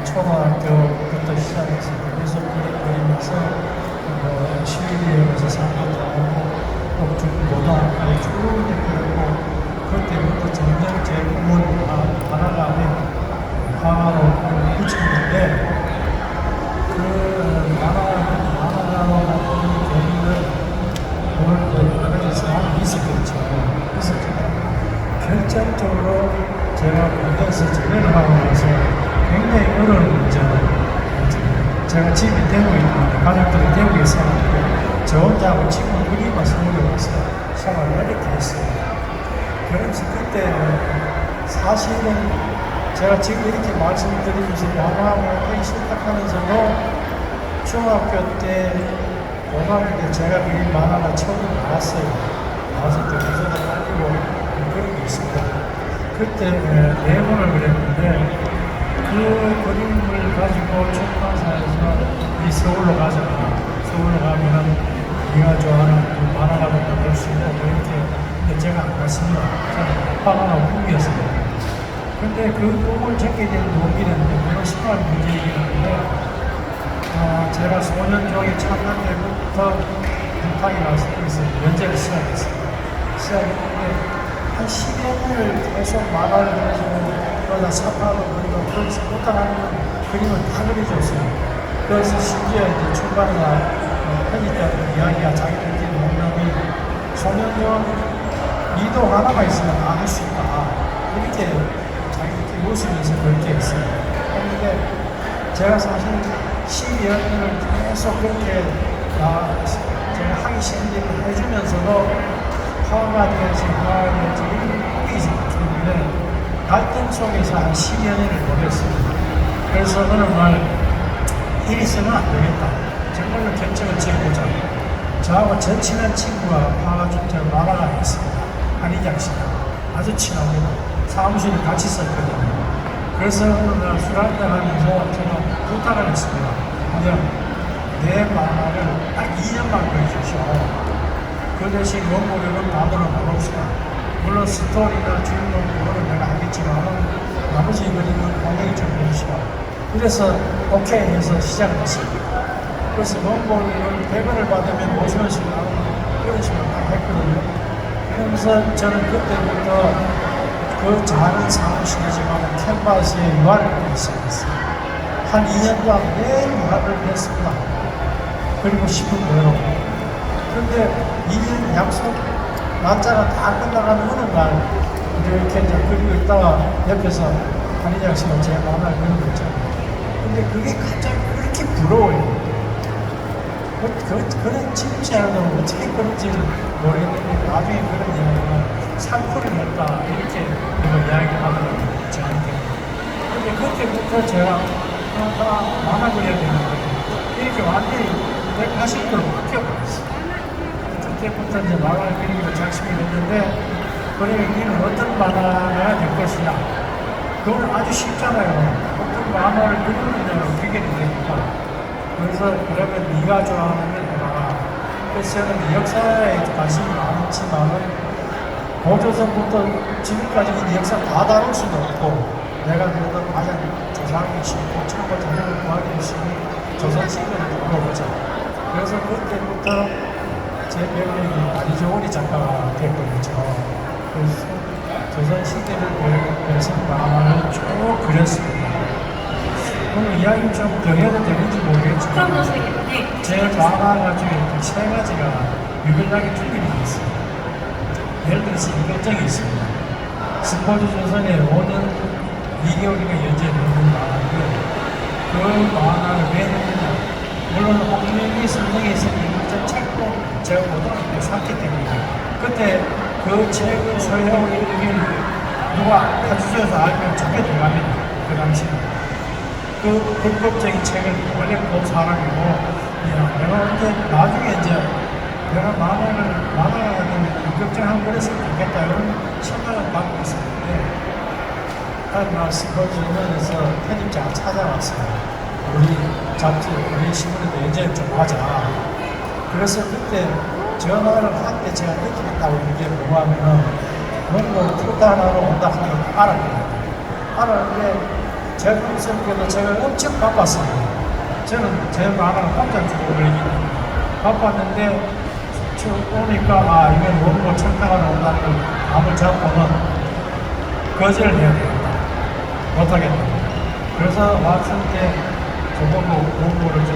초등학교부터 시작해서 계속 그리면서 시위에서 상도 하고 또 중고등학교에 쭉 그리고 그때부터 점점 제 꿈을 하나가 화가로 붙였는데 그 만화가로 만드는 경위는 오늘 여러 가지 상황이 있었겠죠. 그래서 결정적으로 제가 군대에서 제대를 하고 나서 굉장히 어려운 문제는 제가 집이 대구에 있는데 가족들이 대구에 있었는데 저 혼자하고 친구 둘이만 서울에 와서 생활을 이렇게 했어요. 그래서 그때 사실은 제가 지금 이렇게 말씀드리면서 만화하고 하기 시작하면서도 중학교 때 고등학교 때 제가 그린 만화가 처음 나왔어요. 나왔을 때 무서도 깔리고 그런 게 있습니다. 그때 네 번을 그렸는데 그 그림을 가지고 출판사에서 이 서울로 가자. 서울로 가면은 네가 좋아하는 그 만화가도 만들 수 있고 이렇게 제가 안 갔습니다. 저는 화가 나고 꿈이었습니다. 근데 그 꿈을 찾게 된 동기는 물론 심한 문제이긴 한데 제가 소년종이 참여 때부터 북한이 나서 연재를 시작했어요. 시작했는데 한 10여 년을 계속 만화를 그려주고 그러다 사파도 그리고 그래서 못하는 그림을 다 그려줬어요. 그래서 심지어 이제 출판이나 편집자들 이야기가 자기들끼리 농담이 소년종 리도 하나가 있으면 다 할 수 있다. 이렇게 자기들끼리 웃으면서 그렇게 했어요. 그런데 제가 사실 12여 년을 계속 그렇게 제가 하기 싫은 일을 해주면서도 화가 되어서 꿈이 있었는데 갈등 속에서 한 10여 년을 보냈습니다. 그래서 어느 날 일이 있으면 안 되겠다. 정말로 결정을 지어보자. 저하고 전 친한 친구가 화가중절 만화가 있습니다. 한희장 씨가 아주 친합니다. 사무실에 같이 썼거든요. 그래서 어느 날 술 한잔 하면서 제가 부탁을 했습니다. 그냥 내 만화를 딱 2년만 그려주시오. 그 대신 원고료는 받으러 나옵시다. 물론 스토리나 주인공 그거는 내가 하겠지만 나머지 그림은 공연히 좀 해주시오. 그래서 오케이 해서 시작을 했습니다. 그래서 원고료는 100원을 받으면 50원씩 나오는 그런 식으로 다 했거든요. 그러면서 저는 그때부터 그 작은 사무실이지만 캔버스에 유화를 그리기 시작했어요. 한 2년 동안 매일 유화를 했습니다. 그리고 싶은 대로. 그런데 2년 약속 날짜가 다 끝나가는 어느 날 이렇게 이제 그리고 있다가 옆에서 한희장 씨가 제 만화를 그리고 있잖아요. 근데 그게 갑자기 그렇게 부러워요. 그런 침체하고 어떻게 그런지 모르겠는데 나중에 그런 이야기가 상풀을 했다 이렇게 이야기를 하더라고요. 저한테. 근데 그때부터 제가 만화 그려야 되는데 이렇게 완전히 180도로 바뀌어버렸어요. 그때부터 이제 만화를 그리기로 작심을 했는데 그러면 니는 어떤 만화가 될 것이냐. 그건 아주 쉽잖아요. 어떤 만화를 그리느냐로 그게 되니까. 그래서 그러면 네가 좋아하는 걸 해봐라. 그래서 저는 역사에 관심이 많지만은 고조선부터 지금까지 이 역사 다 다룰 수도 없고 내가 그래도 가장 조사하기 쉽고 참고 자료를 구하기 쉽은 조선시대를 물어보자. 그래서 그때부터 제 별명이 마리조오리 작가가 됐거든요. 그래서 조선시대를 배우면서 만화를 쭉 그렸습니다. 오늘 이야기 좀 더 해도 되는지 모르겠지만 제 만화가 중에 세 가지가 유별나게 틀린 게 있어요. 예를 들어서 이것저기 있습니다. 스포츠 조선에 5년 2개월이가 연재되는 만화인데 그 만화를 왜 했느냐. 물론 홍명기 선생이 쓴 이것저 책도 제가 고등학교 때 샀기 때문에 그때 그 책을 소유하고 있는 누가 가주셔서 알면 적게 들어갑니다. 그 당시에. 그 불법적인 책을 원래 본 사람이고, 내가 언제 나중에 이제 내가 만화가 되면 걱정하고 그랬으면 좋겠다 이런 생각을 갖고 있었는데, 한 스포츠원에서 편집자가 찾아왔어요. 우리 잡지, 우리 신문에도 연재를 좀 하자. 그래서 그때 전화를 할 때 제가 느끼겠다고 이게 뭐하면은, 뭔가 풀다 하나로 온다 하는 걸 알았거든요. 알았는데, 제공성께도 제가 엄청 바빴습니다. 저는 제 마음을 혼자 주고 그러기 바빴는데 쭉 오니까 이건 원고 청탁가 나온다는 걸 마음을 잡고는 거절을 해야 되겠다. 못하겠다. 그래서 왔을 때 저보고 원고를 좀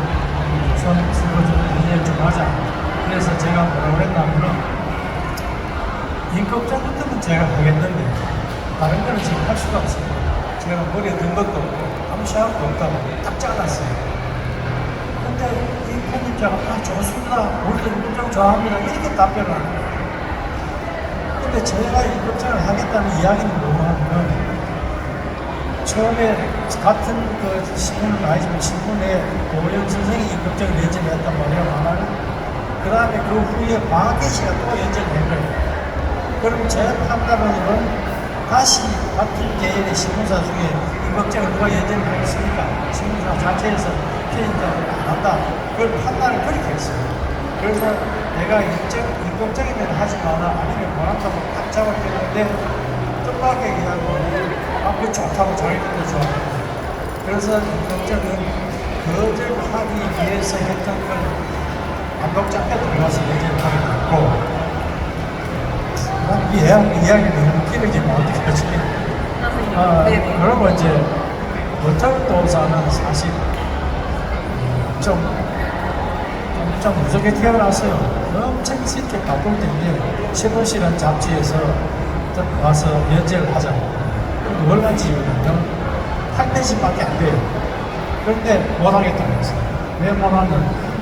쓰고 좀 이해 좀 하자. 그래서 제가 뭐라고 했냐면은 인격적 같으면 제가 하겠는데 다른 거는 지금 할 수가 없습니다. 제가 머리에 든 것도 없고 아무 시간도 없다고 딱 잘랐어요. 근데 이 편집자가 좋습니다. 우리도 인격적 좋아합니다. 이렇게 답변을 하는 거예요. 근데 제가 인격적을 하겠다는 이야기는 뭐냐면 처음에 같은 그 신문은 아니지만 신문에 오영 선생이 인격적인 연재를 했단 말이에요. 하나는 그 다음에 그 후에 박학계 씨가 또 연재를 한 거예요. 그럼 제 판단으로는 다시 같은 계열의 신문사 중에 인격적을 누가 연재를 하겠습니까? 신문사 자체에서 편집자를 안 한다. 그걸 판단을 그렇게 했어요. 그래서 내가 인격적이면 하지 마라 아니면 뭐 한다고 딱 잡았겠는데 뜻밖의 얘기하고 그거 좋다고 자기들도 좋아합니다. 그래서 인격적은 거절하기 위해서 했던 걸 감독자께 들어가서 연재를 하게 됐고 이야기를 너무 길어지면 어떻게 하지? 그리고 이제 모털도사는 사실 좀 무섭게 태어났어요. 엄청 쉽게 바쁠 때인데 신문실은 잡지에서 와서 연재를 하자. 월간지 이유는요 8페이지밖에 안 돼요. 그런데 못하겠다고 했어요. 왜 못하면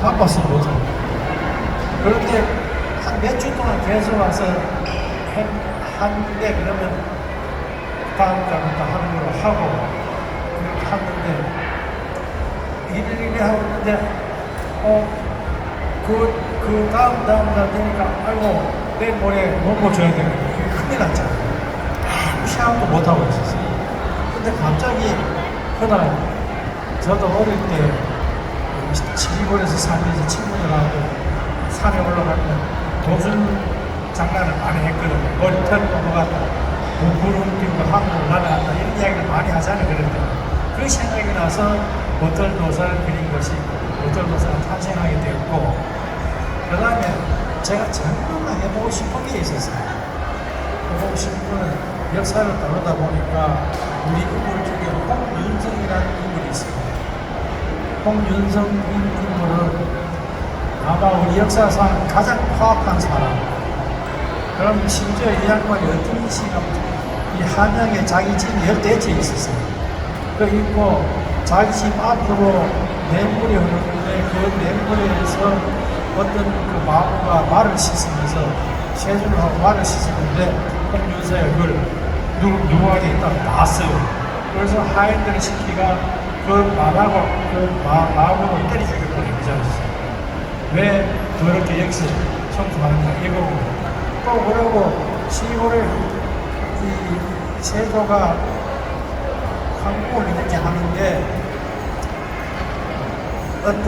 바빠서 못하고. 그런데 한 몇 주 동안 계속 와서 하는데 그러면 다음 달부터 하는 걸로 하고 그렇게 하는데 일일이 하고 있는데 그 다음 달 되니까 아이고 내일 모레 원고 줘야 되는데 큰일 났잖아요. 아무 시간도 못하고 있었어요. 근데 갑자기 그날 저도 어릴 때 시골에서 살면서 친구들하고 산에 올라가면 도준 장난을 많이 했거든요. 머리 털고 넘어갔다, 구름 띄고 한국 날아갔다 이런 이야기를 많이 하잖아요. 그럴 때. 그 생각이 나서 모털도사를 그린 것이 모털도사가 탄생하게 되었고 그 다음에 제가 정말 해보고 싶은 게 있었어요. 해보고 싶은 거는 역사를 다루다 보니까 우리 인물 중에 홍윤성이라는 인물이 있습니다. 홍윤성 인물은 아마 우리 역사상 가장 파악한 사람. 그럼 심지어 이 양반이 어떤 시가 이 한양에 자기 집이 10대째 있었어요. 그 있고 자기 집 앞으로 냇물이 흐르는데 그 냇물에서 어떤 그 마부가 말을 씻으면서 세수를 하고 말을 씻었는데 홍윤서에 그걸 누구에게 있다고 나왔어요. 그래서 하인들의 시키가 그 말하고 그 마부를 때려 죽였거든요. 그 자리에서. 왜 그렇게 여기서 청소하는가 이거 또 그러고 시골에 이 세조가 항복을 이렇게 하는데 어떤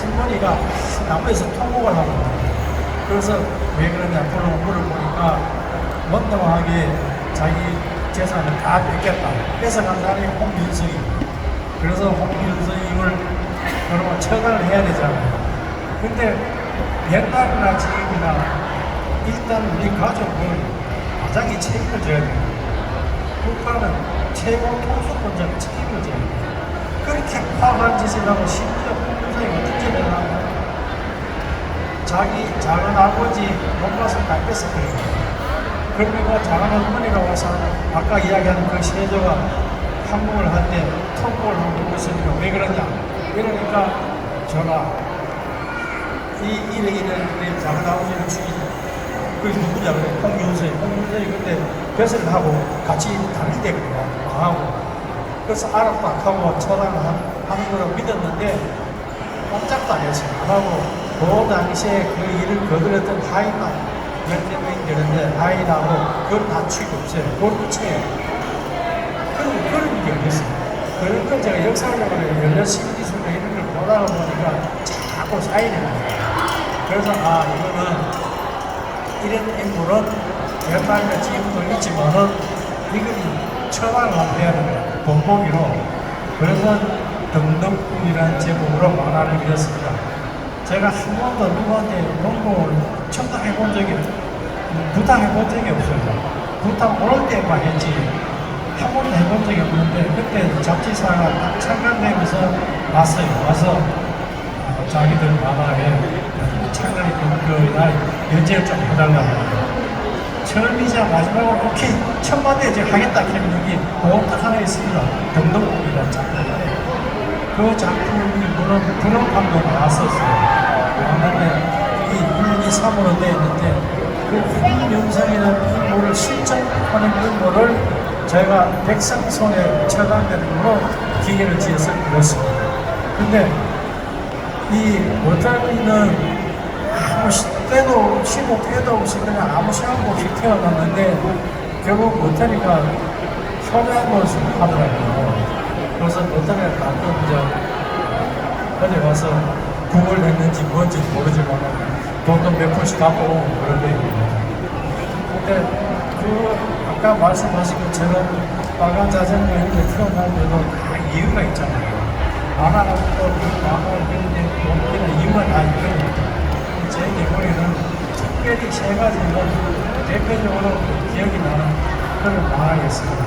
할머니가 나무에서 통곡을 하는 거예요. 그래서 왜 그러냐 물어보니까 원통하게 자기 재산을 다 뺏겼다. 뺏어간 사람이 홍윤성이. 그래서 홍윤성을 그러면 처단을 해야 되잖아요. 근데 옛날이나 지금이나 일단 우리 가족은 가장이 책임을 져야 돼요. 국가는 최고 통수권자가 책임을 져야 돼요. 그렇게 파악한 짓을 하고 심지어 홍윤성이 어떤 짓을 하고 자기 작은 아버지 돈밭을 다 뺏었거든요. 그러니까 작은 어머니가 와서 아까 이야기하는 그 세조가 항복을 할 때 통곡을 하고 있으니까 왜 그러냐? 이러니까 전하 이래 작은 아버지를 죽인 그게 누구냐 그래 홍윤서이 근데 벼슬을 하고 같이 달리대거든요. 하고 그래서 알았다 하고 처단을 하는 거라고 믿었는데 꼼짝도 안 했어요. 안 하고 그 당시에 그 일을 거들었던 하인만 몇몇 명이 되는데 하인하고 그걸 다 취급했어요. 그걸 붙여요. 그런 게 어딨어요. 그런 걸 제가 역사적으로 연례 심리술과 이런 걸 보다가 보니까 자꾸 쌓이는 거예요. 그래서 이거는 이런 인물은 옛날에 지금도 있지만은 이건 처방을 해야 됩니다. 본보기로 그래서 등덕이라는 제목으로 만화를 그렸습니다. 제가 한 번도 누구한테 공부를 첨단해 본 적이 부탁해 본 적이 없어요. 부탁 오를 때만 했지 한 번도 해본 적이 없는데 그때 잡지사가 딱 창간되면서 왔어요. 와서 자기들 만화에 창간이 그거나 연재를 좀 해달라고. 처음이자 마지막으로 오케이 천만대 이제 하겠다 하는 여기 그거 딱 하나 있습니다. 등록이라는 작품인데 그 작품이 물론 불원판도 나왔었어요. 그런데 이 물론이 3으로 되어 있는데 그 홍영상이라는 인물을 실전하는 인물을 저희가 백성손에 처단되는으로 기계를 지어서 그렸습니다. 근데 이 워터리는 아무 때도 쉬고 때도 없이 그냥 아무 시간도 없이 태어났는데 결국 워터리가 소매한걸 하더라고요. 그래서 워터리가 가끔 이제 어디 가서 구걸 했는지 뭔지 모르지만 돈도 몇 푼씩 갖고 오고 그런 거입니다. 근데 그 아까 말씀하신 것처럼 빨간 자전거 이렇게 태어나면도 다 이유가 있잖아요. 만화가 또 만화를 그리는 몸이나 이유가 다 있거든요. 제 기본에는 특별히 세 가지는 대표적으로 기억이 나는 그런 만화였습니다.